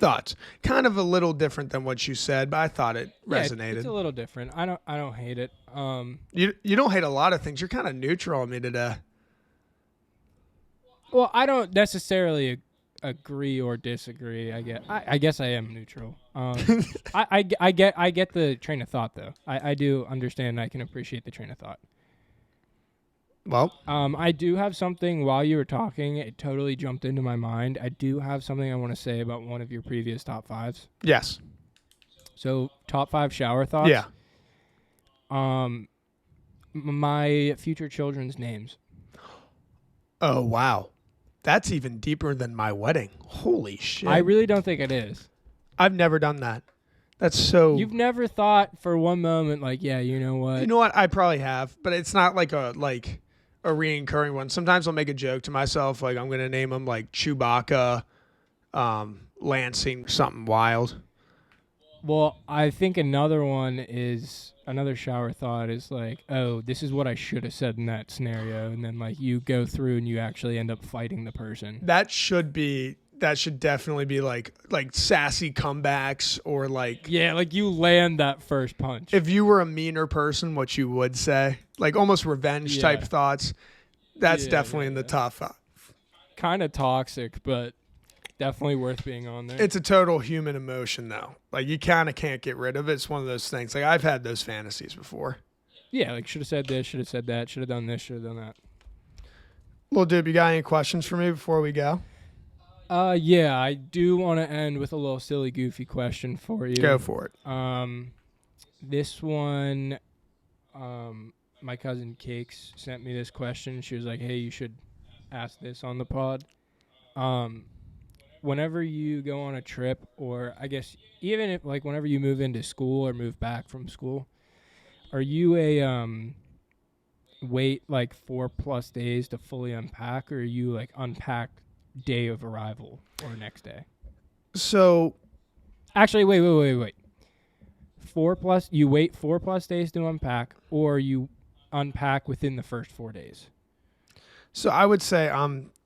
Thoughts? Kind of a little different than what you said, but I thought it resonated. It's a little different. I don't hate it. You don't hate a lot of things. You're kind of neutral on me today. Well, I don't necessarily agree or disagree. I guess I am neutral. I get the train of thought though. I do understand. I can appreciate the train of thought. Well, I do have something while you were talking. It totally jumped into my mind. I do have something I want to say about one of your previous top 5s. Yes. So top 5 shower thoughts. Yeah. My future children's names. Oh, wow. That's even deeper than my wedding. Holy shit. I really don't think it is. I've never done that. That's so... You've never thought for one moment, like, yeah, you know what? You know what? I probably have, but it's not like a reoccurring one. Sometimes I'll make a joke to myself, like I'm going to name them like Chewbacca, Lansing, something wild. Well, I think another shower thought is like, oh, this is what I should have said in that scenario. And then like you go through and you actually end up fighting the person. That should definitely be like sassy comebacks, or like... Yeah, like you land that first punch. If you were a meaner person, what you would say. Like almost revenge type thoughts. That's definitely in the top 5. Kind of toxic, but definitely worth being on there. It's a total human emotion, though. Like, you kind of can't get rid of it. It's one of those things. Like, I've had those fantasies before. Yeah, like, should have said this, should have said that, should have done this, should have done that. Lil Doop, you got any questions for me before we go? Yeah, I do want to end with a little silly, goofy question for you. Go for it. This one, my cousin Cakes sent me this question. She was like, hey, you should ask this on the pod. Whenever you go on a trip, or I guess even if like whenever you move into school or move back from school, are you a wait like 4+ days to fully unpack, or are you like unpack day of arrival or next day? So actually, wait. You wait 4+ days to unpack, or you unpack within the first 4 days? So I would say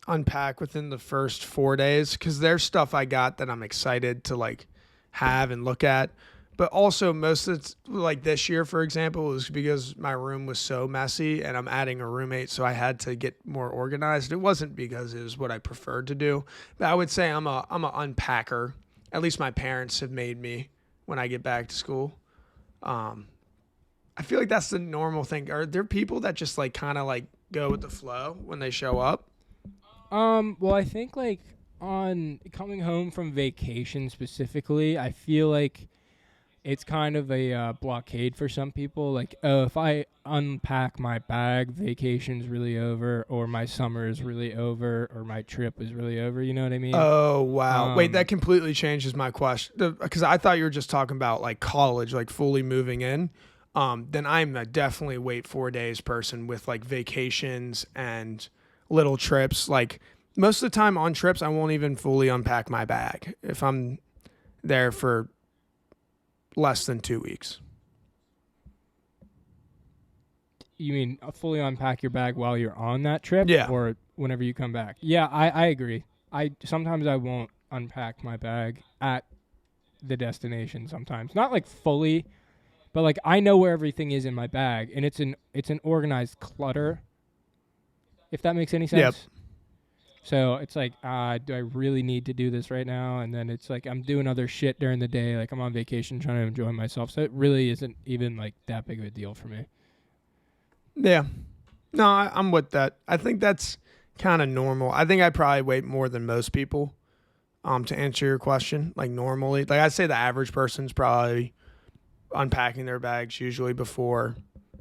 unpack within the first 4 days, because there's stuff I got that I'm excited to like have and look at. But also most of it's like this year, for example, was because my room was so messy and I'm adding a roommate, so I had to get more organized. It wasn't because it was what I preferred to do, but I would say I'm a unpacker. At least my parents have made me when I get back to school. I feel like that's the normal thing. Are there people that just like kind of like go with the flow when they show up? Well, I think like on coming home from vacation specifically, I feel like it's kind of a blockade for some people. Like, oh, if I unpack my bag, vacation's really over, or my summer is really over, or my trip is really over. You know what I mean? Oh, wow. Wait, that completely changes my question. Because I thought you were just talking about like college, like fully moving in. Then I'm a definitely wait 4 days person with like vacations and little trips. Like most of the time on trips, I won't even fully unpack my bag if I'm there for less than 2 weeks. You mean fully unpack your bag while you're on that trip? Yeah. Or whenever you come back? Yeah, I agree. Sometimes I won't unpack my bag at the destination sometimes. Not like fully, but like I know where everything is in my bag, and it's an organized clutter, if that makes any sense. Yep. So it's like, do I really need to do this right now? And then it's like I'm doing other shit during the day. Like I'm on vacation trying to enjoy myself. So it really isn't even like that big of a deal for me. Yeah. No, I'm with that. I think that's kind of normal. I think I probably wait more than most people to answer your question. Like normally, like I'd say the average person's probably unpacking their bags usually before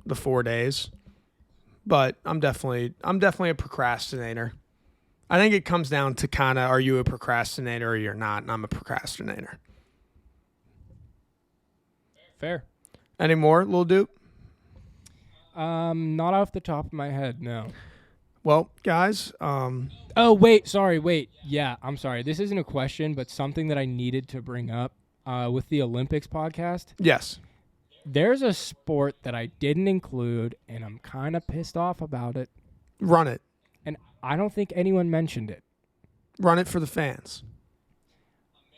the 4 days. But I'm definitely a procrastinator. I think it comes down to kind of, are you a procrastinator or you're not? And I'm a procrastinator. Fair. Any more, Lil Doop? Not off the top of my head, no. Well, guys. Oh, wait. Yeah, I'm sorry. This isn't a question, but something that I needed to bring up with the Olympics podcast. Yes. There's a sport that I didn't include, and I'm kind of pissed off about it. Run it. And I don't think anyone mentioned it. Run it for the fans.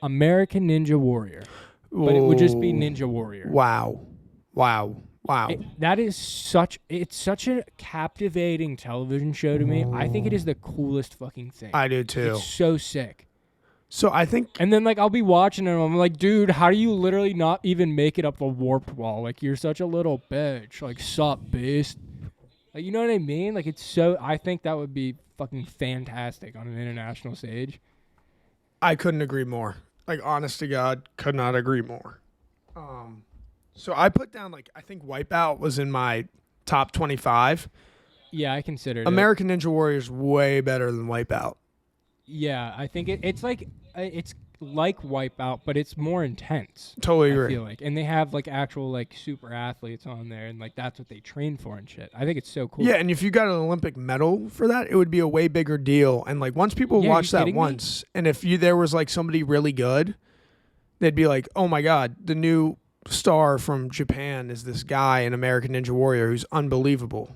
American Ninja Warrior. But it would just be Ninja Warrior. Wow. It's such a captivating television show to me. I think it is the coolest fucking thing. I do too. It's so sick. So I think... And then, like, I'll be watching it, and I'm like, dude, how do you literally not even make it up the warped wall? Like, you're such a little bitch. Like, sup, beast? Like, you know what I mean? Like, it's so... I think that would be fucking fantastic on an international stage. I couldn't agree more. Like, honest to God, could not agree more. So I put down, like, I think Wipeout was in my top 25. Yeah, I considered American Ninja Warrior is way better than Wipeout. Yeah, I think it's like Wipeout, but it's more intense. Totally agree. I feel like, and they have like actual like super athletes on there, and like that's what they train for and shit. I think it's so cool. Yeah, and if you got an Olympic medal for that, it would be a way bigger deal. And like once people watch that once, and if there was like somebody really good, they'd be like, "Oh my God, the new star from Japan is this guy in American Ninja Warrior who's unbelievable."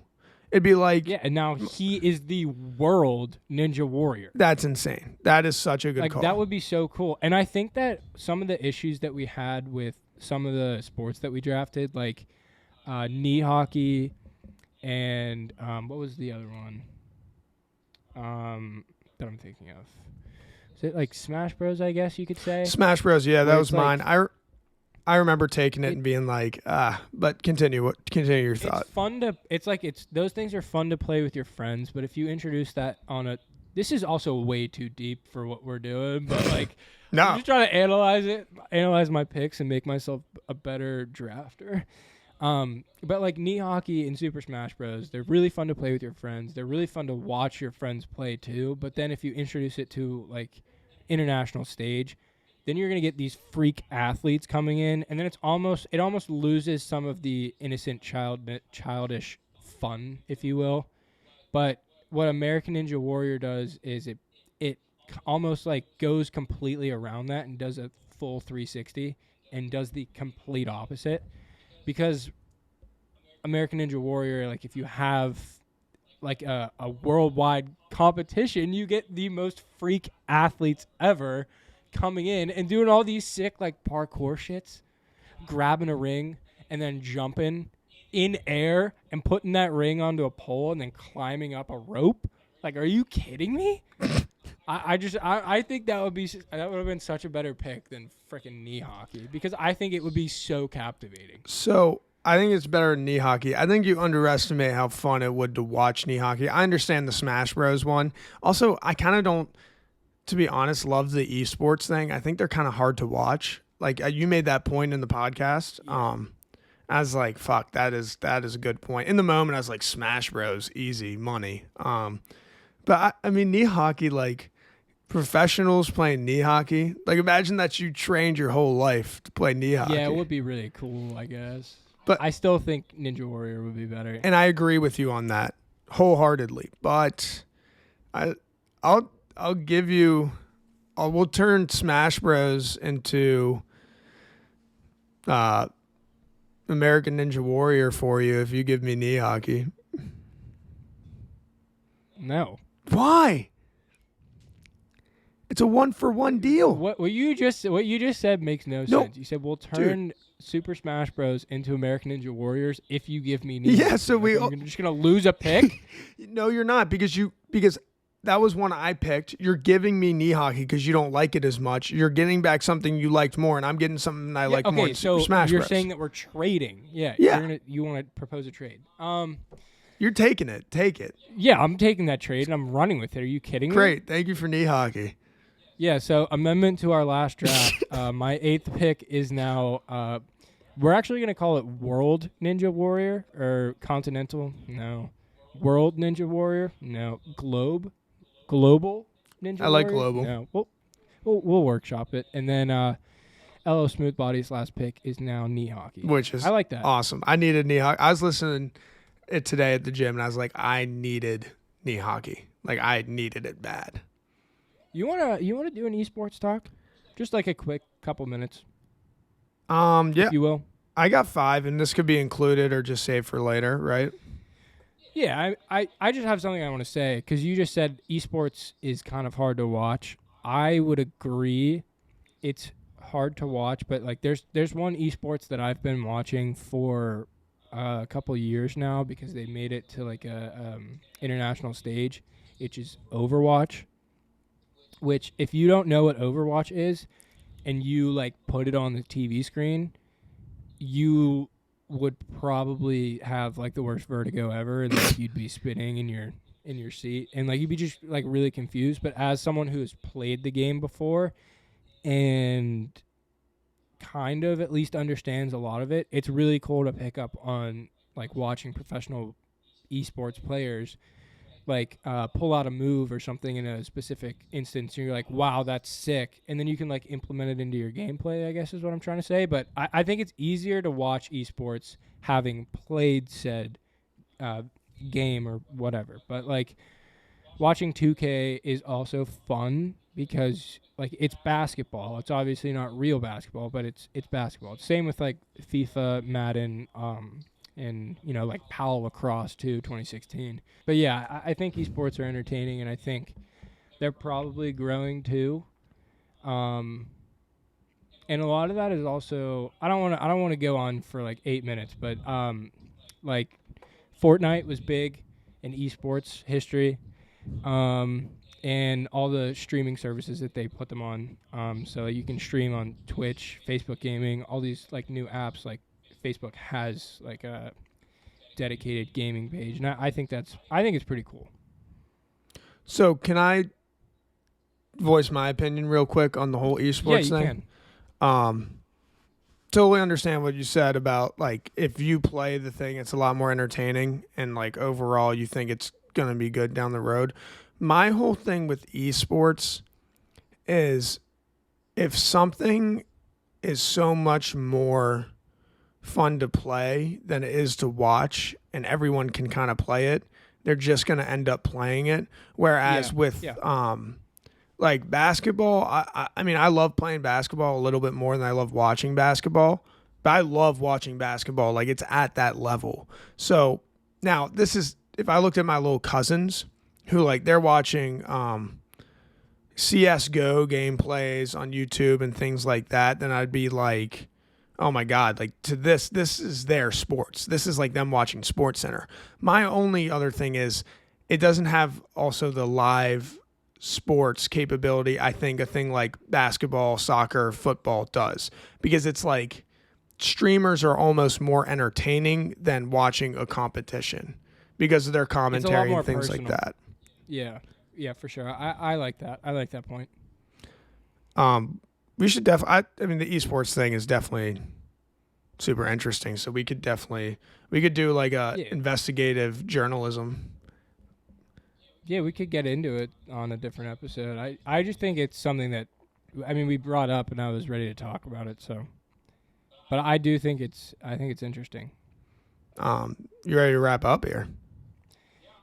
It'd be like... Yeah, and now he is the world Ninja Warrior. That's insane. That is such a good call. That would be so cool. And I think that some of the issues that we had with some of the sports that we drafted, like knee hockey and what was the other one that I'm thinking of? Is it like Smash Bros, I guess you could say? Smash Bros, yeah, that was mine. I remember taking it and being like, but continue your thought. It's fun to, those things are fun to play with your friends, but if you introduce that this is also way too deep for what we're doing, but like, no. I'm just trying to analyze my picks and make myself a better drafter. But like knee hockey and Super Smash Bros, they're really fun to play with your friends. They're really fun to watch your friends play too, but then if you introduce it to like international stage, then you're going to get these freak athletes coming in, and then it almost loses some of the innocent childish fun, if you will. But what American Ninja Warrior does is it almost like goes completely around that and does a full 360 and does the complete opposite. Because American Ninja Warrior, like if you have like a worldwide competition, you get the most freak athletes ever coming in and doing all these sick like parkour shits, grabbing a ring and then jumping in air and putting that ring onto a pole and then climbing up a rope. Like, are you kidding me? I think that would have been such a better pick than freaking knee hockey, because I think it would be so captivating. So I think it's better than knee hockey. I think you underestimate how fun it would to watch knee hockey. I understand the Smash Bros one. Also, I kind of don't, to be honest, love the esports thing. I think they're kind of hard to watch. Like you made that point in the podcast. I was like, fuck, that is a good point. In the moment, I was like, Smash Bros, easy money. But I mean, knee hockey, like professionals playing knee hockey. Like imagine that you trained your whole life to play knee hockey. Yeah, it would be really cool, I guess. But I still think Ninja Warrior would be better. And I agree with you on that wholeheartedly. But I'll give you. We'll turn Smash Bros into American Ninja Warrior for you if you give me knee hockey. No. Why? It's a 1-for-1 deal. What you just said makes no sense. You said we'll turn Super Smash Bros into American Ninja Warriors if you give me knee. Yeah, so you're just gonna lose a pick. No, you're not because that was one I picked. You're giving me knee hockey because you don't like it as much. You're getting back something you liked more, and I'm getting something I like more in Super Smash Bros. You're saying that we're trading. Yeah. You want to propose a trade. You're taking it. Take it. Yeah, I'm taking that trade, and I'm running with it. Are you kidding me? Great. Thank you for knee hockey. Yeah, so amendment to our last draft. My 8th pick is now, we're actually going to call it World Ninja Warrior, or Continental. No. World Ninja Warrior. No. Global Ninja Warrior. I like global. No. We'll workshop it. And then LLSmoothBody's last pick is now knee hockey. Which is I like that. Awesome. I needed knee hockey. I was listening it today at the gym, and I was like, I needed knee hockey. Like, I needed it bad. You wanna do an esports talk? Just like a quick couple minutes. Yeah. If you will. I got 5, and this could be included or just saved for later, right? Yeah, I just have something I want to say because you just said esports is kind of hard to watch. I would agree, it's hard to watch, but like there's one esports that I've been watching for a couple years now because they made it to like a international stage, which is Overwatch. Which, if you don't know what Overwatch is, and you like put it on the TV screen, you would probably have like the worst vertigo ever, and like you'd be spinning in your seat, and like you'd be just like really confused. But as someone who has played the game before and kind of at least understands a lot of it, it's really cool to pick up on like watching professional esports players like pull out a move or something in a specific instance, and you're like, wow, that's sick. And then you can like implement it into your gameplay, I guess is what I'm trying to say. But I think it's easier to watch esports having played said game or whatever. But like watching 2K is also fun because like it's basketball. It's obviously not real basketball, but it's basketball. Same with like FIFA, Madden, and, you know, like PAL Lacrosse too, 2016. But yeah, I think esports are entertaining, and I think they're probably growing too. And a lot of that is also, I don't want to go on for like 8 minutes, but like Fortnite was big in esports history, and all the streaming services that they put them on. So you can stream on Twitch, Facebook Gaming, all these like new apps. Like Facebook has like a dedicated gaming page, and I think it's pretty cool. So can I voice my opinion real quick on the whole esports thing? Yeah, you can. Totally understand what you said about like if you play the thing, it's a lot more entertaining, and like overall you think it's gonna be good down the road. My whole thing with esports is if something is so much more fun to play than it is to watch, and everyone can kind of play it, they're just going to end up playing it. Whereas with like basketball, I mean, I love playing basketball a little bit more than I love watching basketball, but I love watching basketball. Like it's at that level. So now this is, if I looked at my little cousins who like they're watching CSGO gameplays on YouTube and things like that, then I'd be like, oh my God, like to this is their sports. This is like them watching Sports Center. My only other thing is it doesn't have also the live sports capability I think a thing like basketball, soccer, football does, because it's like streamers are almost more entertaining than watching a competition because of their commentary and things like that. Yeah, for sure. I like that. I like that point. we should definitely. I mean, the esports thing is definitely super interesting. So we could do like a investigative journalism. Yeah, we could get into it on a different episode. I just think it's something that, I mean, we brought up and I was ready to talk about it. So, but I think it's interesting. You ready to wrap up here?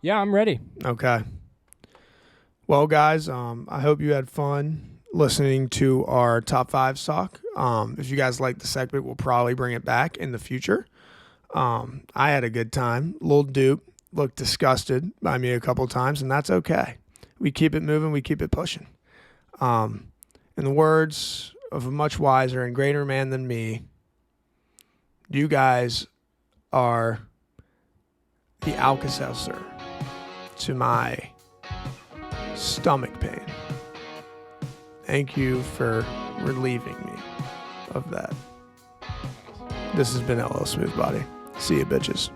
Yeah, I'm ready. Okay. Well, guys, I hope you had fun listening to our top 5 talk. If you guys like the segment, we'll probably bring it back in the future. I had a good time. Lil Doop looked disgusted by me a couple times, and that's okay. We keep it moving. We keep it pushing. In the words of a much wiser and greater man than me, you guys are the Alka-Seltzer to my stomach pain. Thank you for relieving me of that. This has been LLSmoothBody. See you, bitches.